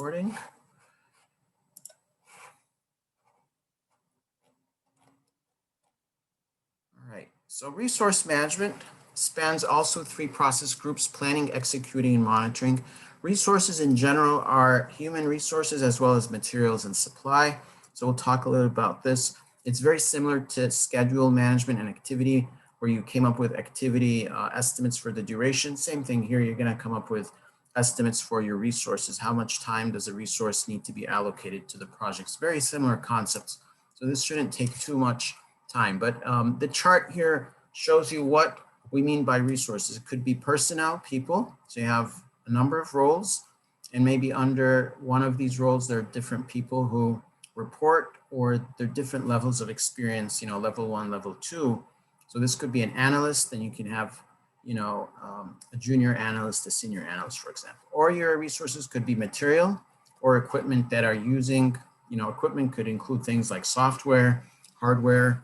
recording. All right, so resource management spans also three process groups: planning, executing, and monitoring. Resources in general are human resources as well as materials and supply. So we'll talk a little about this. It's very similar to schedule management and activity, where you came up with activity estimates for the duration. Same thing here, you're gonna come up with estimates for your resources. How much time does a resource need to be allocated to the projects? Very similar concepts. So this shouldn't take too much time, but the chart here shows you what we mean by resources. It could be personnel, people. So you have a number of roles, and maybe under one of these roles, there are different people who report, or they're different levels of experience, level 1, level 2. So this could be an analyst, then you can have, a junior analyst, a senior analyst, for example. Or your resources could be material or equipment that are using, equipment could include things like software, hardware.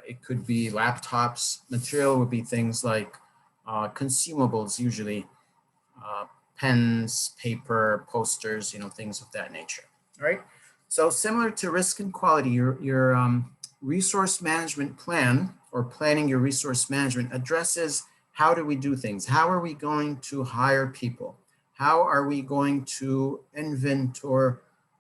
It could be laptops. Material would be things like consumables, usually pens, paper, posters, things of that nature. All right. So similar to risk and quality, your resource management plan, or planning your resource management, addresses how do we do things? How are we going to hire people? How are we going to inventory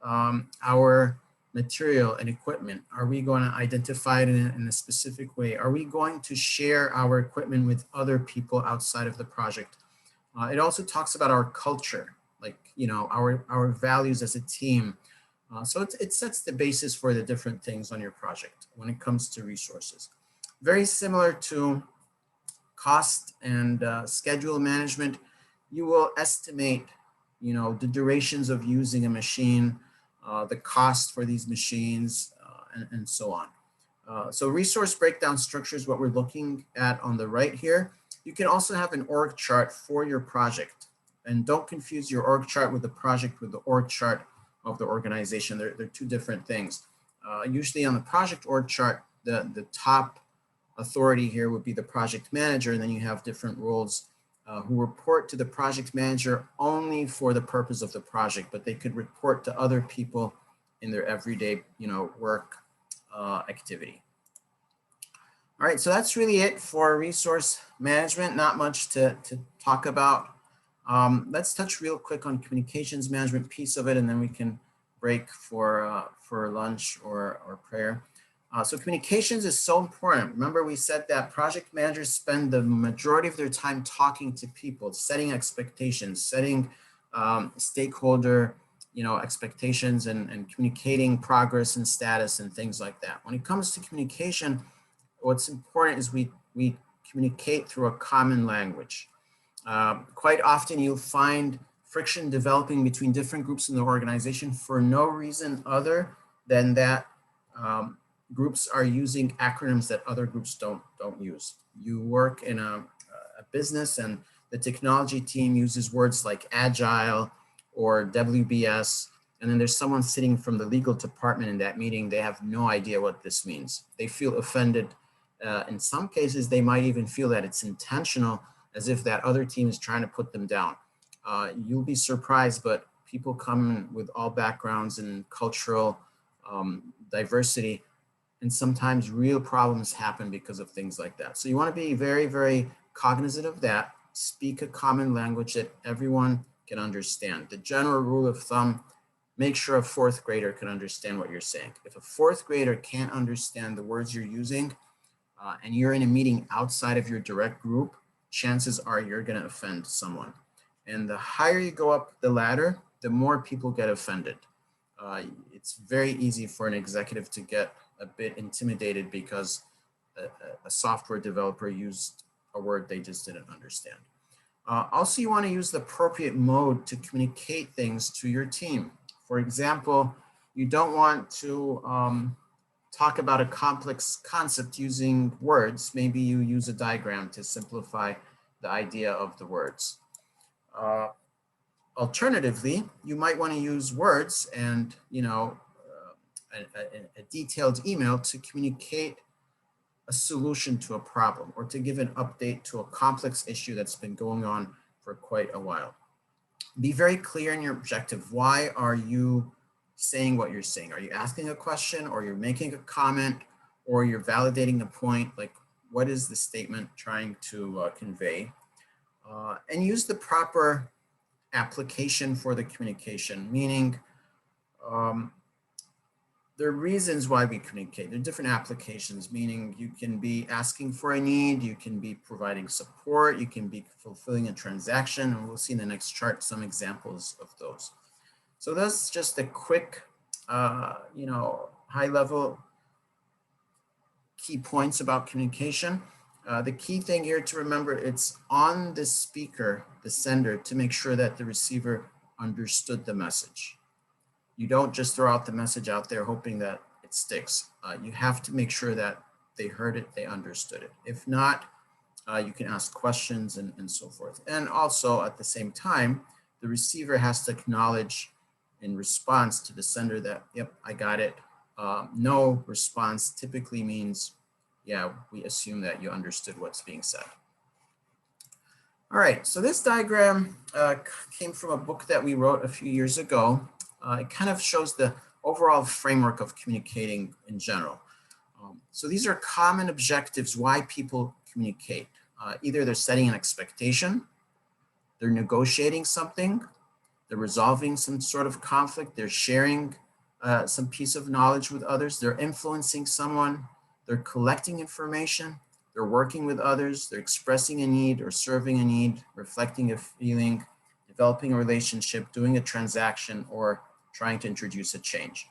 our material and equipment? Are we going to identify it in a specific way? Are we going to share our equipment with other people outside of the project? It also talks about our culture, like, our values as a team. So it sets the basis for the different things on your project when it comes to resources. Very similar to cost and schedule management, you will estimate, the durations of using a machine, the cost for these machines, and so on. So resource breakdown structure is what we're looking at on the right here. You can also have an org chart for your project. And don't confuse your org chart with the project with the org chart of the organization. They're two different things. Usually on the project org chart, the top authority here would be the project manager, and then you have different roles who report to the project manager only for the purpose of the project, but they could report to other people in their everyday, work activity. All right, so that's really it for resource management. Not much to talk about. Let's touch real quick on communications management piece of it, and then we can break for lunch or prayer. So communications is so important. Remember, we said that project managers spend the majority of their time talking to people, setting expectations, setting stakeholder, expectations, and communicating progress and status and things like that. When it comes to communication, what's important is we communicate through a common language. Quite often you'll find friction developing between different groups in the organization for no reason other than that groups are using acronyms that other groups don't use. You work in a business and the technology team uses words like agile or WBS, and then there's someone sitting from the legal department in that meeting. They have no idea what this means. They feel offended. In some cases, they might even feel that it's intentional, as if that other team is trying to put them down. You'll be surprised, but people come with all backgrounds and cultural diversity, and sometimes real problems happen because of things like that. So you want to be very, very cognizant of that. Speak a common language that everyone can understand. The general rule of thumb, make sure a fourth grader can understand what you're saying. If a fourth grader can't understand the words you're using, and you're in a meeting outside of your direct group, chances are you're going to offend someone. And the higher you go up the ladder, the more people get offended. It's very easy for an executive to get a bit intimidated because a software developer used a word they just didn't understand. Also, you want to use the appropriate mode to communicate things to your team. For example, you don't want to talk about a complex concept using words. Maybe you use a diagram to simplify the idea of the words. Alternatively, you might want to use words and a detailed email to communicate a solution to a problem, or to give an update to a complex issue that's been going on for quite a while. Be very clear in your objective. Why are you saying what you're saying? Are you asking a question, or you're making a comment, or you're validating a point? Like, what is the statement trying to convey? And use the proper application for the communication, meaning there are reasons why we communicate. There are different applications, meaning you can be asking for a need, you can be providing support, you can be fulfilling a transaction, and we'll see in the next chart some examples of those. So that's just a quick, high level key points about communication. The key thing here to remember, it's on the speaker, the sender, to make sure that the receiver understood the message. You don't just throw out the message out there hoping that it sticks. You have to make sure that they heard it, they understood it. If not, you can ask questions and so forth. And also at the same time, the receiver has to acknowledge in response to the sender that, yep, I got it. No response typically means, yeah, we assume that you understood what's being said. All right, so this diagram came from a book that we wrote a few years ago. It kind of shows the overall framework of communicating in general. So these are common objectives why people communicate. Either they're setting an expectation, they're negotiating something, they're resolving some sort of conflict, they're sharing some piece of knowledge with others, they're influencing someone, they're collecting information, they're working with others, they're expressing a need or serving a need, reflecting a feeling, developing a relationship, doing a transaction, or trying to introduce a change.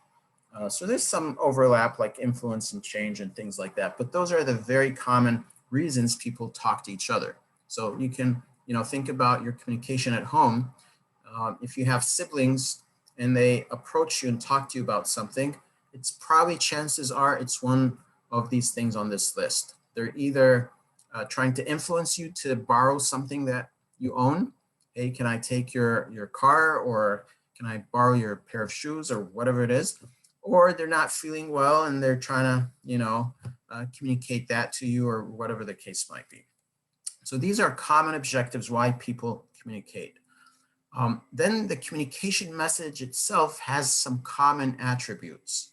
So there's some overlap like influence and change and things like that, but those are the very common reasons people talk to each other. So you can, think about your communication at home. If you have siblings and they approach you and talk to you about something, it's probably chances are it's one of these things on this list. They're either trying to influence you to borrow something that you own. Hey, can I take your car, or can I borrow your pair of shoes, or whatever it is? Or they're not feeling well and they're trying to, communicate that to you, or whatever the case might be. So these are common objectives why people communicate. Then the communication message itself has some common attributes.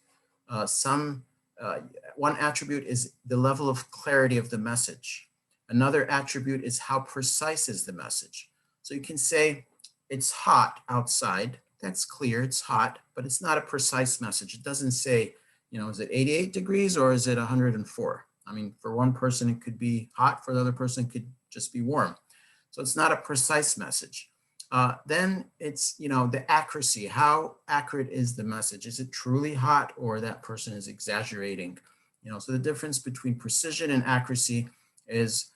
One attribute is the level of clarity of the message. Another attribute is how precise is the message. So you can say it's hot outside. That's clear, it's hot, but it's not a precise message. It doesn't say, is it 88 degrees or is it 104? I mean, for one person, it could be hot. For the other person, it could just be warm. So it's not a precise message. Then it's, the accuracy. How accurate is the message? Is it truly hot, or that person is exaggerating? So the difference between precision and accuracy is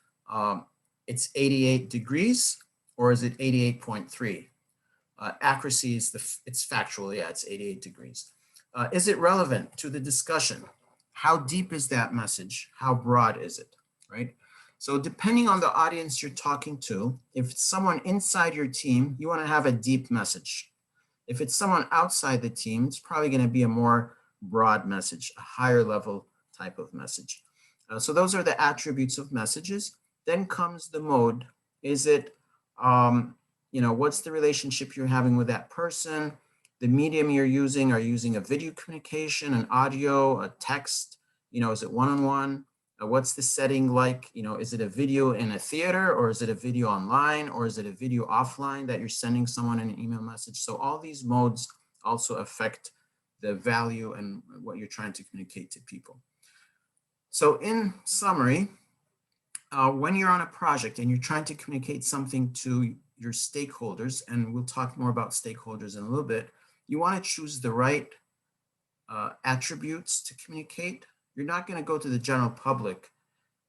it's 88 degrees, or is it 88.3? Accuracy is it's factual. Yeah, it's 88 degrees. Is it relevant to the discussion? How deep is that message? How broad is it, right? So depending on the audience you're talking to, if it's someone inside your team, you want to have a deep message. If it's someone outside the team, it's probably going to be a more broad message, a higher level type of message. So those are the attributes of messages. Then comes the mode. Is it, what's the relationship you're having with that person? The medium you're using, are you using a video communication, an audio, a text? Is it one-on-one? What's the setting like? Is it a video in a theater, or is it a video online, or is it a video offline that you're sending someone an email message? So all these modes also affect the value and what you're trying to communicate to people. So in summary, when you're on a project and you're trying to communicate something to your stakeholders, and we'll talk more about stakeholders in a little bit, you want to choose the right attributes to communicate. You're not going to go to the general public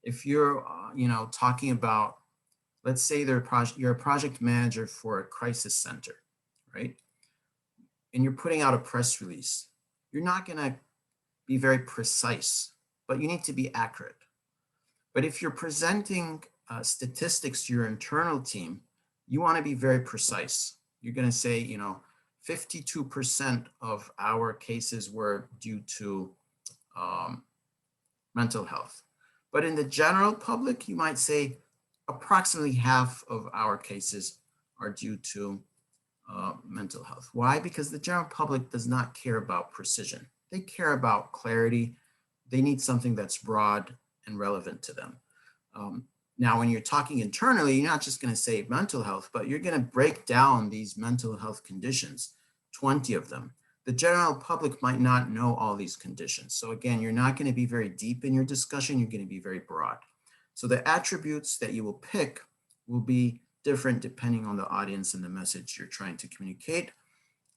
if you're, talking about, let's say you're a project manager for a crisis center, right? And you're putting out a press release. You're not going to be very precise, but you need to be accurate. But if you're presenting statistics to your internal team, you want to be very precise. You're going to say, 52% of our cases were due to mental health. But in the general public, you might say approximately half of our cases are due to mental health. Why? Because the general public does not care about precision. They care about clarity. They need something that's broad and relevant to them. Now, when you're talking internally, you're not just going to say mental health, but you're going to break down these mental health conditions, 20 of them. The general public might not know all these conditions. So again, you're not going to be very deep in your discussion. You're going to be very broad. So the attributes that you will pick will be different depending on the audience and the message you're trying to communicate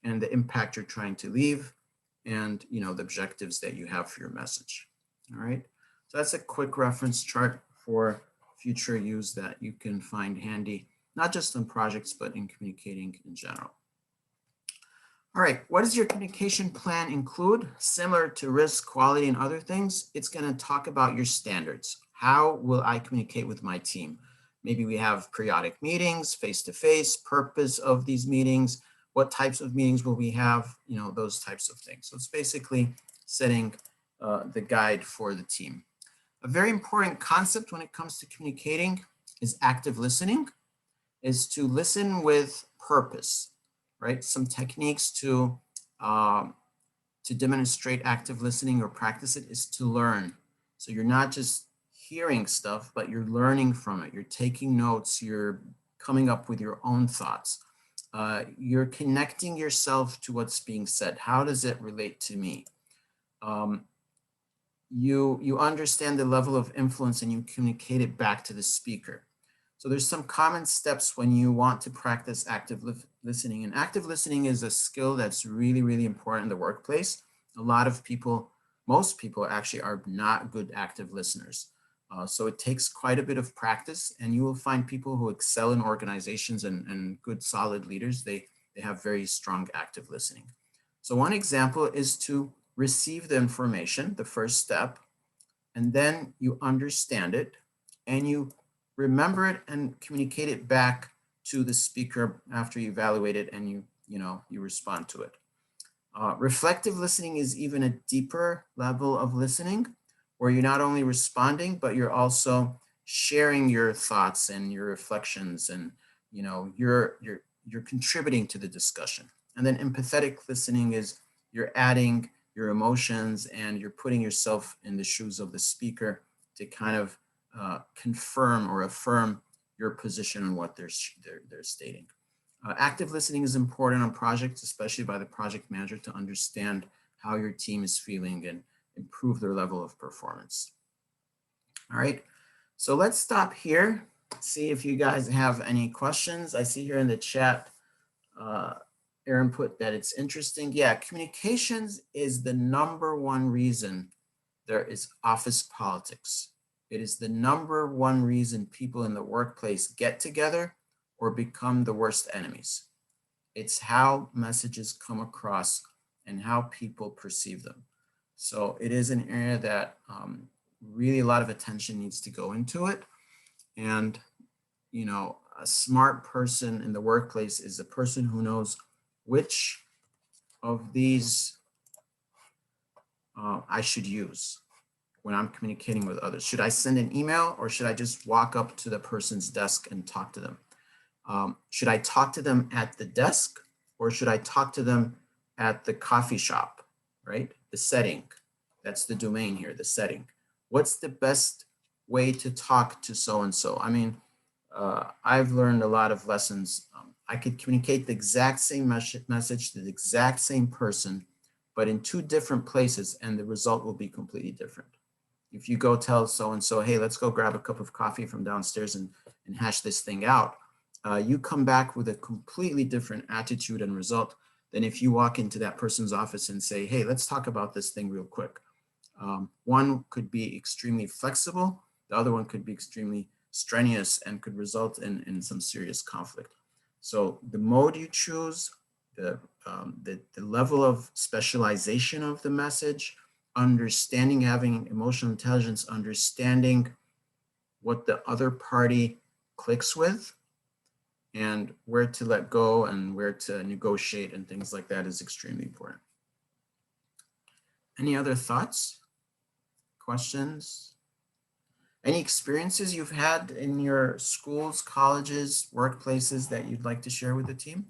and the impact you're trying to leave and the objectives that you have for your message. All right. So that's a quick reference chart for future use that you can find handy, not just on projects, but in communicating in general. All right, what does your communication plan include? Similar to risk, quality, and other things, it's going to talk about your standards. How will I communicate with my team? Maybe we have periodic meetings, face-to-face, purpose of these meetings, what types of meetings will we have, those types of things. So it's basically setting the guide for the team. A very important concept when it comes to communicating is active listening, is to listen with purpose, right? Some techniques to demonstrate active listening or practice it is to learn. So you're not just hearing stuff, but you're learning from it. You're taking notes, you're coming up with your own thoughts. You're connecting yourself to what's being said. How does it relate to me? You understand the level of influence and you communicate it back to the speaker. So there's some common steps when you want to practice active listening. And active listening is a skill that's really, really important in the workplace. A lot of people, most people actually are not good active listeners. So it takes quite a bit of practice, and you will find people who excel in organizations and good solid leaders, they have very strong active listening. So one example is to receive the information, the first step, and then you understand it and you remember it and communicate it back to the speaker after you evaluate it and you respond to it. Reflective listening is even a deeper level of listening where you're not only responding, but you're also sharing your thoughts and your reflections and you're contributing to the discussion. And then empathetic listening is you're adding your emotions and you're putting yourself in the shoes of the speaker to kind of confirm or affirm your position on what they're stating. Active listening is important on projects, especially by the project manager, to understand how your team is feeling and improve their level of performance. All right, so let's stop here, see if you guys have any questions. I see here in the chat, Aaron put that it's interesting. Yeah, communications is the #1 reason there is office politics. It is the #1 reason people in the workplace get together or become the worst enemies. It's how messages come across and how people perceive them. So it is an area that really a lot of attention needs to go into it. And, a smart person in the workplace is a person who knows which of these I should use when I'm communicating with others. Should I send an email or should I just walk up to the person's desk and talk to them? Should I talk to them at the desk or should I talk to them at the coffee shop, right? The setting, that's the domain here, the setting. What's the best way to talk to so-and-so? I mean, I've learned a lot of lessons. I could communicate the exact same message to the exact same person, but in 2 different places, and the result will be completely different. If you go tell so-and-so, hey, let's go grab a cup of coffee from downstairs and hash this thing out, you come back with a completely different attitude and result than if you walk into that person's office and say, hey, let's talk about this thing real quick. One could be extremely flexible. The other one could be extremely strenuous and could result in some serious conflict. So the mode you choose, the level of specialization of the message, understanding, having emotional intelligence, understanding what the other party clicks with and where to let go and where to negotiate and things like that is extremely important. Any other thoughts, questions? Any experiences you've had in your schools, colleges, workplaces that you'd like to share with the team?